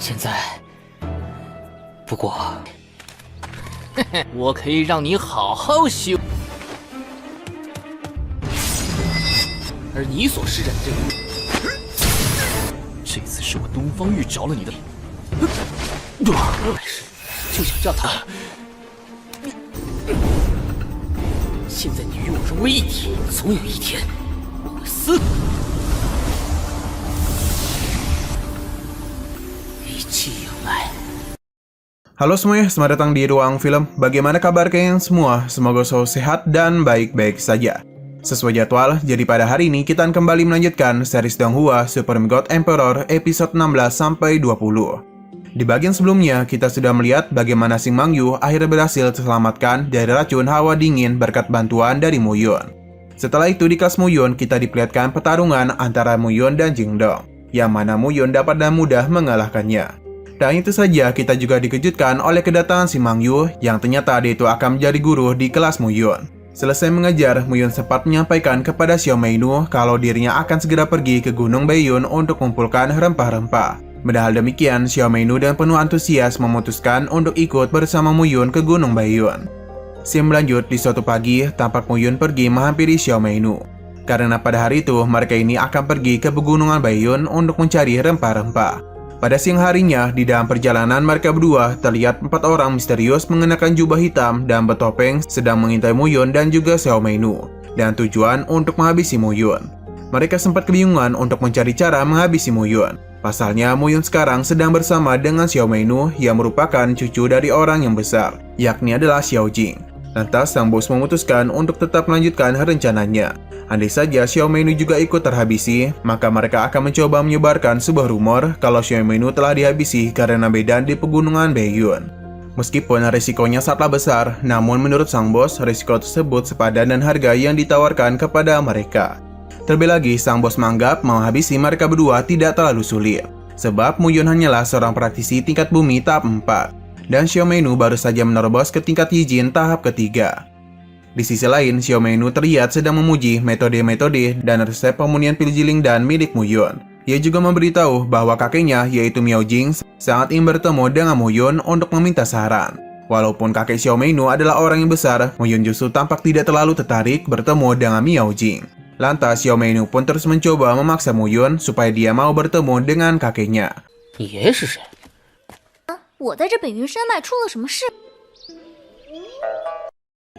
现在，不过，我可以让你好好修。而你所施展的这个，这次是我东方玉着了你的，来世就想让他。现在你与我融为一体，总有一天我会撕破你。一起迎来。 Halo semuanya, selamat datang di Ruang Film. Bagaimana kabar kalian semua? Semoga selalu sehat dan baik-baik saja. Sesuai jadwal, jadi pada hari ini kita akan kembali melanjutkan series Donghua Supreme God Emperor episode 16-20. Di bagian sebelumnya, kita sudah melihat bagaimana Xing Mangyu akhirnya berhasil terselamatkan dari racun hawa dingin berkat bantuan dari Mu Yun. Setelah itu di kelas Mu Yun, kita diperlihatkan pertarungan antara Mu Yun dan Jing Dong, yang mana Mu Yun dapat dengan mudah mengalahkannya. Dan itu saja, kita juga dikejutkan oleh kedatangan Xing Mangyu yang ternyata dia itu akan menjadi guru di kelas Mu Yun. Selesai mengejar, Mu Yun sempat menyampaikan kepada Xiao Meinu kalau dirinya akan segera pergi ke Gunung Baiyun untuk mengumpulkan rempah-rempah. Padahal demikian, Xiao Meinu dengan penuh antusias memutuskan untuk ikut bersama Mu Yun ke Gunung Baiyun. Scene berlanjut di suatu pagi, tampak Mu Yun pergi menghampiri Xiao Meinu. Karena pada hari itu, mereka ini akan pergi ke pegunungan Baiyun untuk mencari rempah-rempah. Pada siang harinya, di dalam perjalanan mereka berdua, terlihat 4 orang misterius mengenakan jubah hitam dan bertopeng sedang mengintai Mu Yun dan juga Xiao Meinu, dan tujuan untuk menghabisi Mu Yun. Mereka sempat kebingungan untuk mencari cara menghabisi Mu Yun. Pasalnya, Mu Yun sekarang sedang bersama dengan Xiao Meinu yang merupakan cucu dari orang yang besar, yakni adalah Xiao Jing. Lantas, sang bos memutuskan untuk tetap melanjutkan rencananya. Andai saja Xiao Meinu juga ikut terhabisi, maka mereka akan mencoba menyebarkan sebuah rumor kalau Xiao Meinu telah dihabisi karena medan di pegunungan Baiyun. Meskipun risikonya sangatlah besar, namun menurut sang bos, risiko tersebut sepadan dan harga yang ditawarkan kepada mereka. Terlebih lagi, sang bos menganggap menghabisi mereka berdua tidak terlalu sulit, sebab Mu Yun hanyalah seorang praktisi tingkat bumi tahap 4, dan Xiao Meinu baru saja menerobos ke tingkat Yijin tahap ketiga. Di sisi lain, Xiao Meinu terlihat sedang memuji metode-metode dan resep pemunihan pil jiling dan milik Mu Yun. Ia juga memberitahu bahwa kakeknya, yaitu Miao Jing, sangat ingin bertemu dengan Mu Yun untuk meminta saran. Walaupun kakek Xiao Meinu adalah orang yang besar, Mu Yun justru tampak tidak terlalu tertarik bertemu dengan Miao Jing. Lantas, Xiao Meinu pun terus mencoba memaksa Mu Yun supaya dia mau bertemu dengan kakeknya. 你爷爷是谁？我在这北云山脉出了什么事？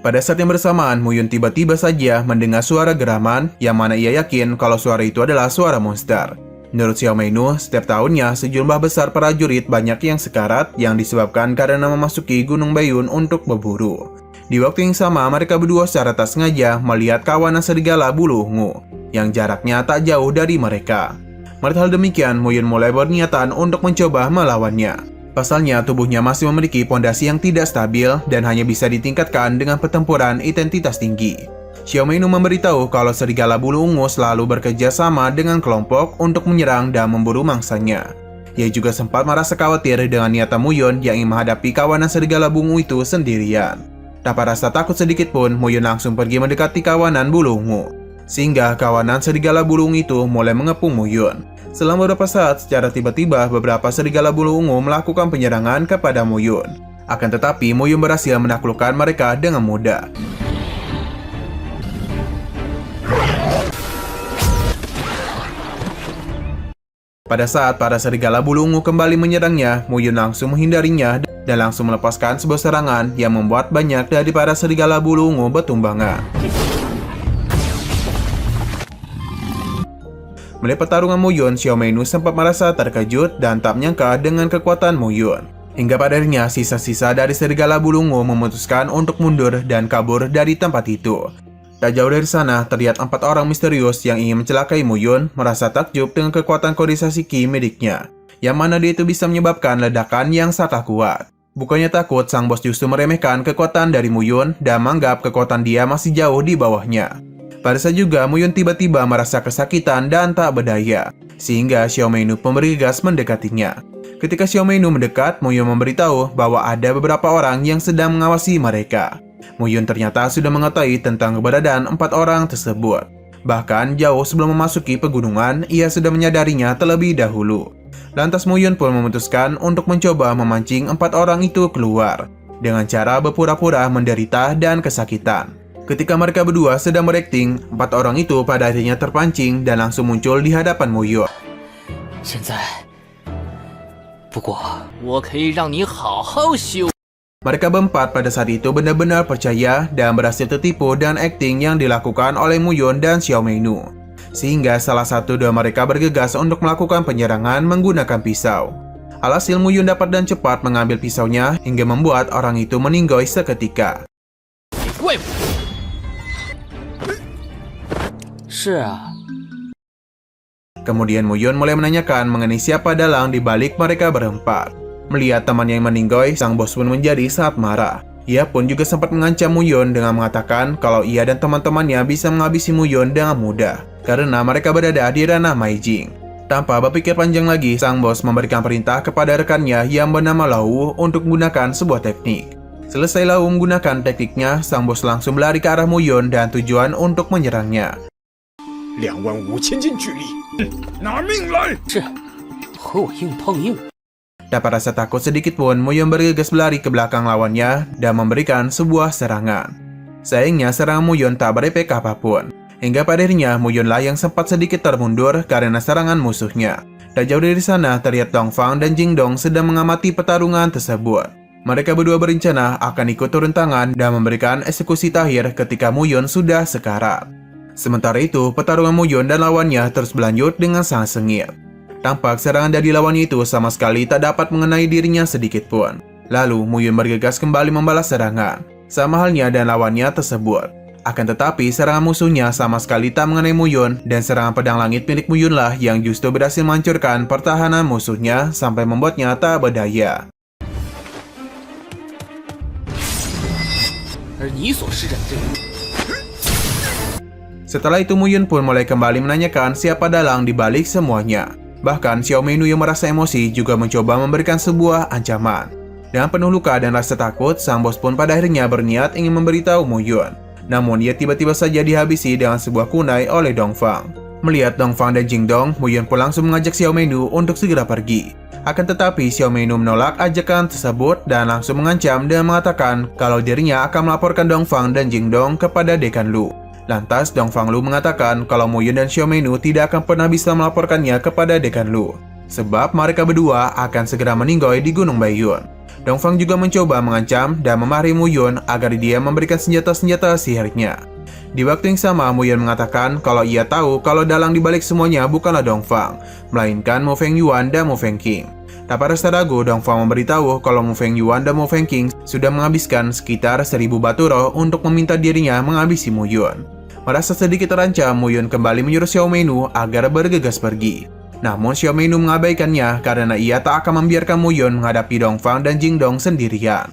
Pada saat yang bersamaan, Mu Yun tiba-tiba saja mendengar suara geraman yang mana ia yakin kalau suara itu adalah suara monster. Menurut Xiao Meinu, setiap tahunnya sejumlah besar prajurit banyak yang sekarat yang disebabkan karena memasuki Gunung Baiyun untuk berburu. Di waktu yang sama, mereka berdua secara tak sengaja melihat kawanan serigala bulu ungu yang jaraknya tak jauh dari mereka. Melihat hal demikian, Mu Yun mulai berniatan untuk mencoba melawannya. Pasalnya, tubuhnya masih memiliki pondasi yang tidak stabil dan hanya bisa ditingkatkan dengan pertempuran intensitas tinggi. Xiao Meinu memberitahu kalau serigala bulu ungu selalu bekerja sama dengan kelompok untuk menyerang dan memburu mangsanya. Ia juga sempat merasa khawatir dengan niatan Mu Yun yang ingin menghadapi kawanan serigala bungu itu sendirian. Tanpa rasa takut sedikit pun, Mu Yun langsung pergi mendekati kawanan bulu ungu. Sehingga kawanan serigala bulu ungu itu mulai mengepung Mu Yun. Selama beberapa saat, secara tiba-tiba beberapa serigala bulu ungu melakukan penyerangan kepada Mu Yun. Akan tetapi, Mu Yun berhasil menaklukkan mereka dengan mudah. Pada saat para serigala bulu ungu kembali menyerangnya, Mu Yun langsung menghindarinya dan langsung melepaskan sebuah serangan yang membuat banyak dari para serigala bulu ungu bertumbangan. Melihat pertarungan Mu Yun, Xiao Meinu sempat merasa terkejut dan tak menyangka dengan kekuatan Mu Yun. Hingga pada akhirnya, sisa-sisa dari serigala bulu ungu memutuskan untuk mundur dan kabur dari tempat itu. Tak jauh dari sana, terlihat 4 orang misterius yang ingin mencelakai Mu Yun merasa takjub dengan kekuatan kondensasi Qi miliknya, yang mana dia itu bisa menyebabkan ledakan yang sangat kuat. Bukannya takut, sang bos justru meremehkan kekuatan dari Mu Yun dan menganggap kekuatan dia masih jauh di bawahnya. Pada saat juga, Mu Yun tiba-tiba merasa kesakitan dan tak berdaya, sehingga Xiao Meinu pun bergegas mendekatinya. Ketika Xiao Meinu mendekat, Mu Yun memberitahu bahwa ada beberapa orang yang sedang mengawasi mereka. Mu Yun ternyata sudah mengetahui tentang keberadaan 4 orang tersebut. Bahkan jauh sebelum memasuki pegunungan, ia sudah menyadarinya terlebih dahulu. Lantas Mu Yun pun memutuskan untuk mencoba memancing 4 orang itu keluar dengan cara berpura-pura menderita dan kesakitan. Ketika mereka berdua sedang berakting, 4 orang itu pada akhirnya terpancing dan langsung muncul di hadapan Mu Yun. 现在，不过我可以让你好好修。 Mereka berempat pada saat itu benar-benar percaya dan berhasil tertipu dan akting yang dilakukan oleh Mu Yun dan Xiao Meinu. Sehingga salah satu dari mereka bergegas untuk melakukan penyerangan menggunakan pisau. Alhasil Mu Yun dapat dan cepat mengambil pisaunya hingga membuat orang itu meninggoy seketika. 怪物。是啊， Kemudian Mu Yun mulai menanyakan mengenai siapa dalang di balik mereka berempat. Melihat temannya yang meninggoy, sang bos pun menjadi sangat marah. Ia pun juga sempat mengancam Mu Yun dengan mengatakan kalau ia dan teman-temannya bisa menghabisi Mu Yun dengan mudah karena mereka berada di ranah Maijing. Tanpa berpikir panjang lagi, sang bos memberikan perintah kepada rekannya yang bernama Lau untuk menggunakan sebuah teknik. Selesai Lau menggunakan tekniknya, sang bos langsung berlari ke arah Mu Yun dan tujuan untuk menyerangnya. 25000斤巨力，拿命来！ 是和我硬碰硬。 Dapat rasa takut sedikit pun, Mu Yun bergegas berlari ke belakang lawannya dan memberikan sebuah serangan. Sayangnya serangan Mu Yun tak berefek apapun. Hingga pada akhirnya Mu Yun lah yang sempat sedikit termundur karena serangan musuhnya. Tak jauh dari sana terlihat Dongfang dan Jingdong sedang mengamati pertarungan tersebut. Mereka berdua berencana akan ikut turun tangan dan memberikan eksekusi terakhir ketika Mu Yun sudah sekarat. Sementara itu, pertarungan Mu Yun dan lawannya terus berlanjut dengan sangat sengit. Tampak serangan dari lawannya itu sama sekali tak dapat mengenai dirinya sedikit pun. Lalu Mu Yun bergegas kembali membalas serangan, sama halnya dan lawannya tersebut. Akan tetapi serangan musuhnya sama sekali tak mengenai Mu Yun dan serangan pedang langit milik Mu Yun lah yang justru berhasil menghancurkan pertahanan musuhnya sampai membuatnya tak berdaya. 而你所施展这个， Setelah itu Mu Yun pun mulai kembali menanyakan siapa dalang di balik semuanya. Bahkan Xiao Meinu yang merasa emosi juga mencoba memberikan sebuah ancaman. Dengan penuh luka dan rasa takut, sang bos pun pada akhirnya berniat ingin memberitahu Mu Yun. Namun ia tiba-tiba saja dihabisi dengan sebuah kunai oleh Dongfang. Melihat Dongfang dan Jingdong, Mu Yun pun langsung mengajak Xiao Meinu untuk segera pergi. Akan tetapi Xiao Meinu menolak ajakan tersebut dan langsung mengancam dan mengatakan kalau dirinya akan melaporkan Dongfang dan Jingdong kepada Dekan Lu. Lantas Dongfang Lu mengatakan kalau Mu Yun dan Xiao Meinu tidak akan pernah bisa melaporkannya kepada Dekan Lu, sebab mereka berdua akan segera meninggoy di Gunung Baiyun. Dongfang juga mencoba mengancam dan memarahi Mu Yun agar dia memberikan senjata-senjata sihirnya. Di waktu yang sama, Mu Yun mengatakan kalau ia tahu kalau dalang dibalik semuanya bukanlah Dongfang, melainkan Mu Fengyuan dan Mu Fengqing. Tanpa rasa ragu, Dongfang memberitahu kalau Mu Fengyuan dan Mu Fengqing sudah menghabiskan sekitar 1000 batu roh untuk meminta dirinya menghabisi Mu Yun. Merasa sedikit terancam, Mu Yun kembali menyuruh Xiao Meinu agar bergegas pergi. Namun Xiao Meinu mengabaikannya karena ia tak akan membiarkan Mu Yun menghadapi Dongfang dan Jingdong sendirian.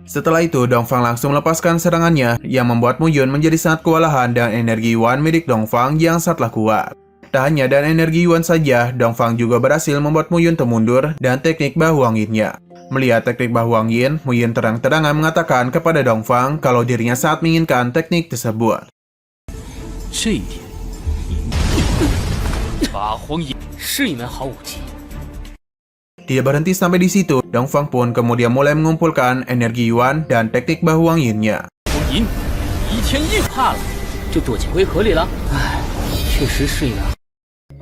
Setelah itu, Dongfang langsung melepaskan serangannya yang membuat Mu Yun menjadi sangat kewalahan dan energi Yuan milik Dongfang yang sangatlah kuat. Tak hanya dan energi Yuan saja, Dongfang juga berhasil membuat Mu Yun termundur dan teknik bahu anginnya. Melihat teknik bahu angin, Mu Yun terang-terangan mengatakan kepada Dongfang kalau dirinya sangat menginginkan teknik tersebut. 这一点，八荒眼是一门好武器。 Tidak berhenti sampai di situ, Dongfang pun kemudian mulai mengumpulkan energi Yuan dan teknik bahu anginnya. 我赢，一天硬怕了，就躲进龟壳里了。唉，确实是一门。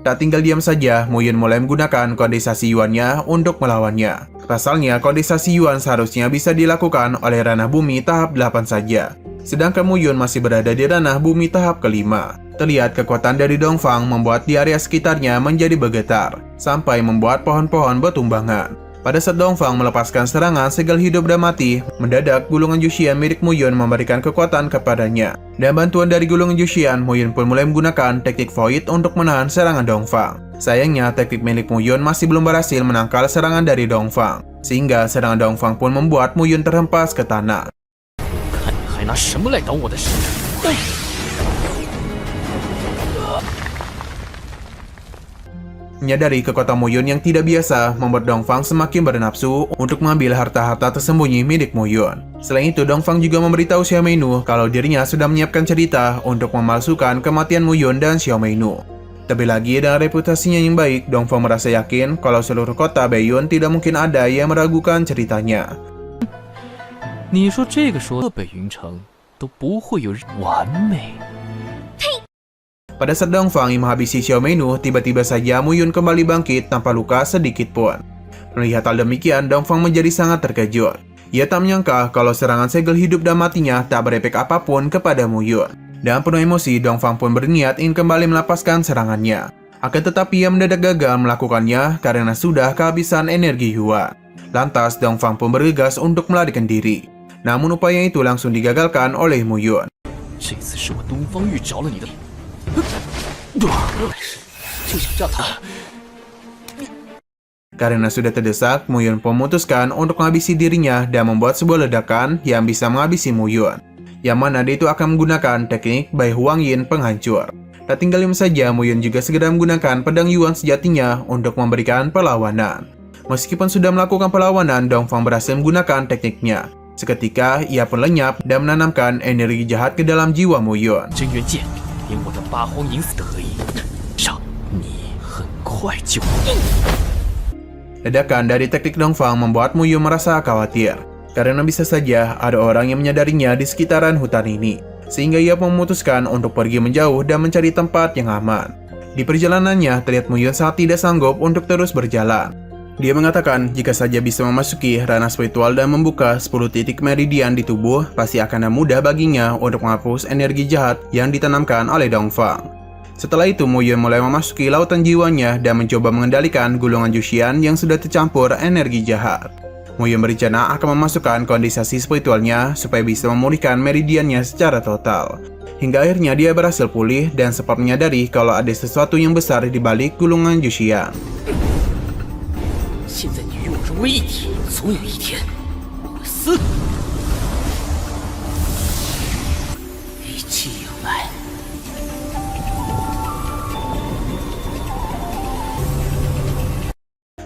Tak tinggal diam saja, Mu Yun mulai menggunakan kondensasi Yuannya untuk melawannya. Pasalnya, kondensasi Yuan seharusnya bisa dilakukan oleh ranah bumi tahap 8 saja. Sedangkan Mu Yun masih berada di ranah bumi tahap kelima. Terlihat kekuatan dari Dongfang membuat di area sekitarnya menjadi bergetar, sampai membuat pohon-pohon bertumbangan. Pada saat Dongfang melepaskan serangan segala hidup dan mati, mendadak gulungan Jushian milik Mu Yun memberikan kekuatan kepadanya. Dan bantuan dari gulungan Jushian, Mu Yun pun mulai menggunakan teknik Void untuk menahan serangan Dongfang. Sayangnya, teknik milik Mu Yun masih belum berhasil menangkal serangan dari Dongfang, sehingga serangan Dongfang pun membuat Mu Yun terhempas ke tanah. 看你还拿什么来挡我的手？ Menyadari kekuatan Mu Yun yang tidak biasa, membuat Dongfang semakin bernafsu untuk mengambil harta-harta tersembunyi milik Mu Yun. Selain itu, Dongfang juga memberitahu Xiao Meinu kalau dirinya sudah menyiapkan cerita untuk memalsukan kematian Mu Yun dan Xiao Meinu. Terlebih lagi dengan reputasinya yang baik, Dongfang merasa yakin kalau seluruh kota Baiyun tidak mungkin ada yang meragukan ceritanya. 你说这个时候北云城都不会有人完美。 Pada saat Dongfang yang menghabisi Xiao Meinu, tiba-tiba saja Mu Yun kembali bangkit tanpa luka sedikit pun. Melihat hal demikian, Dongfang menjadi sangat terkejut. Ia tak menyangka kalau serangan segel hidup dan matinya tak berefek apapun kepada Mu Yun. Dan penuh emosi, Dongfang pun berniat ingin kembali melepaskan serangannya. Akan tetapi ia mendadak gagal melakukannya karena sudah kehabisan energi Yuan. Lantas, Dongfang pun bergegas untuk melarikan diri. Namun upaya itu langsung digagalkan oleh Mu Yun. 这次是我东方玉着了你的，就想让他。 Karena sudah terdesak, Mu Yun memutuskan untuk menghabisi dirinya dan membuat sebuah ledakan yang bisa menghabisi Mu Yun. Yang mana dia itu akan menggunakan teknik Bai Huang Yin penghancur. Tak tinggal diam saja, Mu Yun juga segera menggunakan pedang Yuan sejatinya untuk memberikan perlawanan. Meskipun sudah melakukan perlawanan, Dongfang berhasil menggunakan tekniknya. Seketika, ia pun lenyap dan menanamkan energi jahat ke dalam jiwa Mu Yun. 真元剑连我的八荒银死得合一，上你很快就。 Ledakan dari teknik Dongfang membuat Mu Yun merasa khawatir. Karena bisa saja ada orang yang menyadarinya di sekitaran hutan ini. Sehingga ia memutuskan untuk pergi menjauh dan mencari tempat yang aman. Di perjalanannya, terlihat Mu Yun sangat tidak sanggup untuk terus berjalan. Dia mengatakan jika saja bisa memasuki ranah spiritual dan membuka 10 titik meridian di tubuh, pasti akan mudah baginya untuk menghapus energi jahat yang ditanamkan oleh Dongfang. Setelah itu, Mu Yun mulai memasuki lautan jiwanya dan mencoba mengendalikan gulungan Jushian yang sudah tercampur energi jahat. Mu Yun berencana akan memasukkan kondensasi spiritualnya supaya bisa memulihkan meridiannya secara total. Hingga akhirnya dia berhasil pulih dan sempat menyadari kalau ada sesuatu yang besar di balik gulungan Jushian. 现在你与我融为一体，总有一天我会死。一起迎来。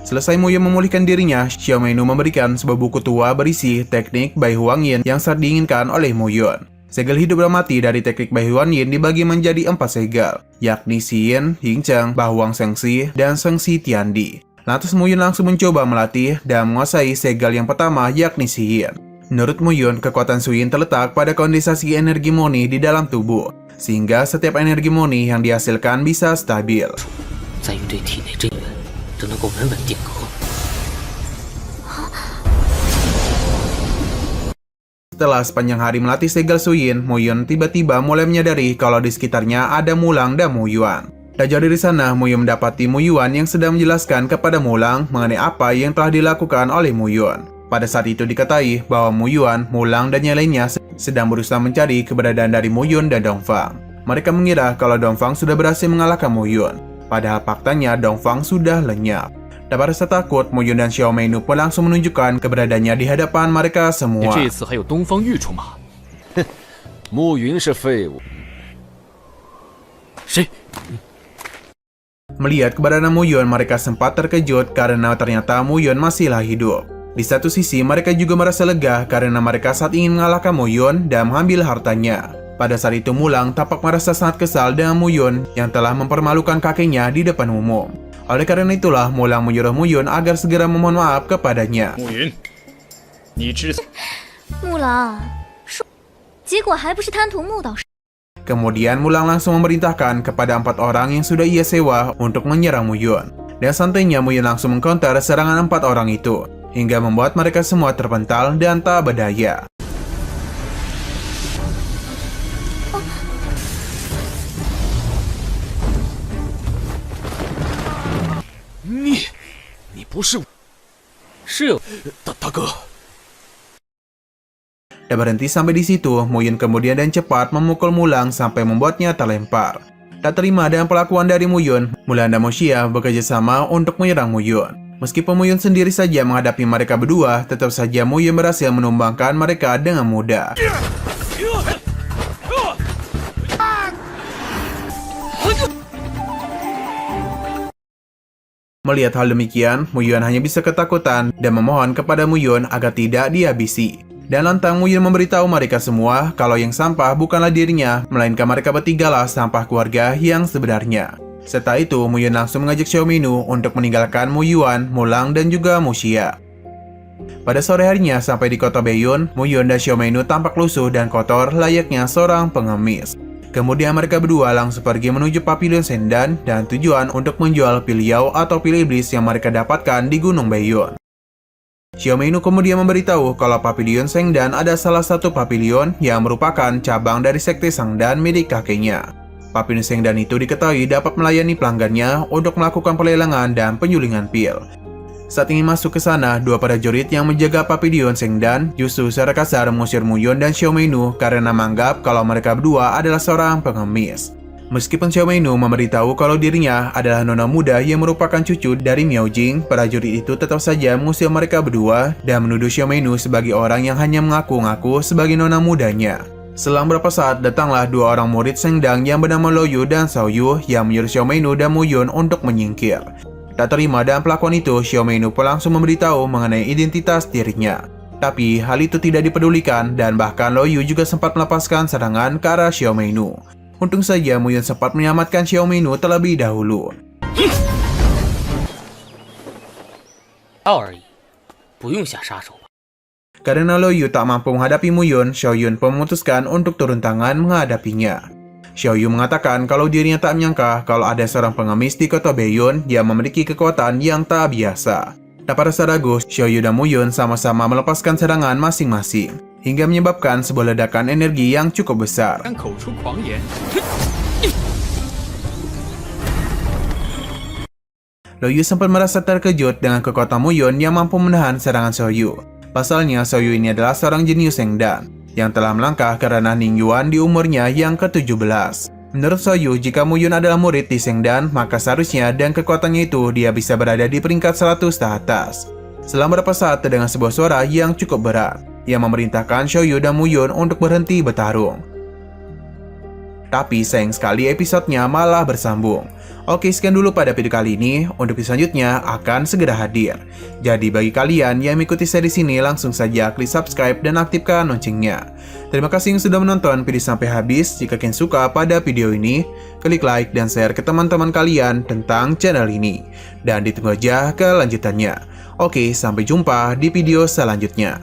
Selesai Mu Yun memulihkan dirinya, Xiao Meinu memberikan sebuah buku tua berisi teknik Bai Huang Yin yang sangat diinginkan oleh Mu Yun. Segel hidup dan mati dari teknik Bai Huang Yin dibagi menjadi 4 segel, yakni Xin, Hingcheng, Bahuang Shengxi, dan Shengxi Tiandi. Lantas Mu Yun langsung mencoba melatih dan menguasai segel yang pertama, yakni Xin. Menurut Mu Yun, kekuatan Suyin terletak pada kondensasi energi murni di dalam tubuh, sehingga setiap energi murni yang dihasilkan bisa stabil. 在于对体内真元都能够稳稳定格。 Setelah sepanjang hari melatih segel Suyin, Mu Yun tiba-tiba mulai menyadari kalau di sekitarnya ada Mulang dan Mu Yuan. Tak jauh dari sana, Mu Yun mendapati Mu Yuan yang sedang menjelaskan kepada Mulang mengenai apa yang telah dilakukan oleh Mu Yun. Pada saat itu diketahui bahwa Mu Yuan, Mulang, dan yang lainnya sedang berusaha mencari keberadaan dari Mu Yun dan Dongfang. Mereka mengira kalau Dongfang sudah berhasil mengalahkan Mu Yun. Padahal faktanya Dongfang sudah lenyap. Dan pada saat takut, Mu Yun dan Xiao Meinu pun langsung menunjukkan keberadaannya di hadapan mereka 你 semua. 这次还有东方玉出马？哼，暮云是废物。谁？ Melihat keberadaan Mu Yun, mereka sempat terkejut karena ternyata Mu Yun masihlah hidup. Di satu sisi, mereka juga merasa lega karena mereka saat ingin mengalahkan Mu Yun dan mengambil hartanya. Pada saat itu, Mulang tampak merasa sangat kesal dengan Mu Yun yang telah mempermalukan kakeknya di depan umum. Oleh karena itulah, Mulang menyuruh Mu Yun agar segera memohon maaf kepadanya. 暮云，你之木狼说，结果还不是贪图木导师。 Kemudian Mulang langsung memerintahkan kepada 4 orang yang sudah ia sewa untuk menyerang Mu Yun. Dan santainya Mu Yun langsung mengcounter serangan 4 orang itu, hingga membuat mereka semua terpental dan tak berdaya.你不是？是大哥。 Dan berhenti sampai di situ, Mu Yun kemudian dan cepat memukul Mulang sampai membuatnya terlempar. Tak terima dengan perlakuan dari Mu Yun, Mulang dan Mo Xia bekerja sama untuk menyerang Mu Yun. Meskipun Mu Yun sendiri saja menghadapi mereka berdua, tetap saja Mu Yun berhasil menumbangkan mereka dengan mudah. Melihat hal demikian, Mu Yun hanya bisa ketakutan dan memohon kepada Mu Yun agar tidak dihabisi. Dan lantang Mu Yun memberitahu mereka semua kalau yang sampah bukanlah dirinya, melainkan mereka bertigalah sampah keluarga yang sebenarnya. Setelah itu, Mu Yun langsung mengajak Xiao Meinu untuk meninggalkan Mu Yuan, Mu Lang, dan juga Mu Xia. Pada sore harinya, sampai di kota Baiyun, Mu Yun dan Xiao Meinu tampak lusuh dan kotor layaknya seorang pengemis. Kemudian mereka berdua langsung pergi menuju Pavilion Sendan dan tujuan untuk menjual pil Yao atau pil iblis yang mereka dapatkan di Gunung Baiyun. Xiao Meinu kemudian memberitahu kalau Pavilion Sendan ada salah satu pavilion yang merupakan cabang dari sekte Sangdan milik kakeknya. Pavilion Sendan itu diketahui dapat melayani pelanggannya untuk melakukan pelelangan dan penyulingan pil. Saat ingin masuk ke sana, dua prajurit yang menjaga Pavilion Sendan justru secara kasar mengusir Mu Yun dan Xiao Meinu karena menganggap kalau mereka berdua adalah seorang pengemis. Meskipun Xiao Meinu memberitahu kalau dirinya adalah nona muda yang merupakan cucu dari Miao Jing, prajurit itu tetap saja mengusir mereka berdua dan menuduh Xiao Meinu sebagai orang yang hanya mengaku-ngaku sebagai nona mudanya. Selang beberapa saat, datanglah dua orang murid Sengdang yang bernama Lo Yu dan Xiao Yu yang menyuruh Xiao Meinu dan Mu Yun untuk menyingkir. Tak terima dan pelakuan itu, Xiao Meinu pun langsung memberitahu mengenai identitas dirinya. Tapi hal itu tidak dipedulikan dan bahkan Lo Yu juga sempat melepaskan serangan ke arah Xiao Meinu. Untung saja Mu Yun sempat menyelamatkan Xiao Meinu terlebih dahulu. 道而已，不用下杀手吧。 Karena Lo Yu tak mampu menghadapi Mu Yun, Xiao Yun pun memutuskan untuk turun tangan menghadapinya. Xiao Yu mengatakan kalau dirinya tak menyangka kalau ada seorang pengemis di kota Baiyun yang memiliki kekuatan yang tak biasa. Tanpa rasa ragu, Xiao Yu dan Mu Yun sama-sama melepaskan serangan masing-masing, hingga menyebabkan sebuah ledakan energi yang cukup besar. 敢口出狂言， Lo Yu sempat merasa terkejut dengan kekuatan Mu Yun yang mampu menahan serangan Xiao Yu. Pasalnya, Xiao Yu ini adalah seorang jenius Sengdan yang telah melangkah ke ranah Ning Yuan di umurnya yang ke-17. Menurut Xiao Yu, jika Mu Yun adalah murid di Sengdan, maka seharusnya dan kekuatannya itu dia bisa berada di peringkat 100 teratas. Selang beberapa saat terdengar sebuah suara yang cukup berat yang memerintahkan Xiao Yu dan Mu Yun untuk berhenti bertarung. Tapi sayang sekali episodenya malah bersambung. Oke, sekian dulu pada video kali ini. Untuk video selanjutnya akan segera hadir. Jadi bagi kalian yang mengikuti series ini, langsung saja klik subscribe dan aktifkan loncengnya. Terima kasih yang sudah menonton video sampai habis. Jika kalian suka pada video ini, klik like dan share ke teman-teman kalian tentang channel ini. Dan ditunggu aja kelanjutannya. Oke, sampai jumpa di video selanjutnya.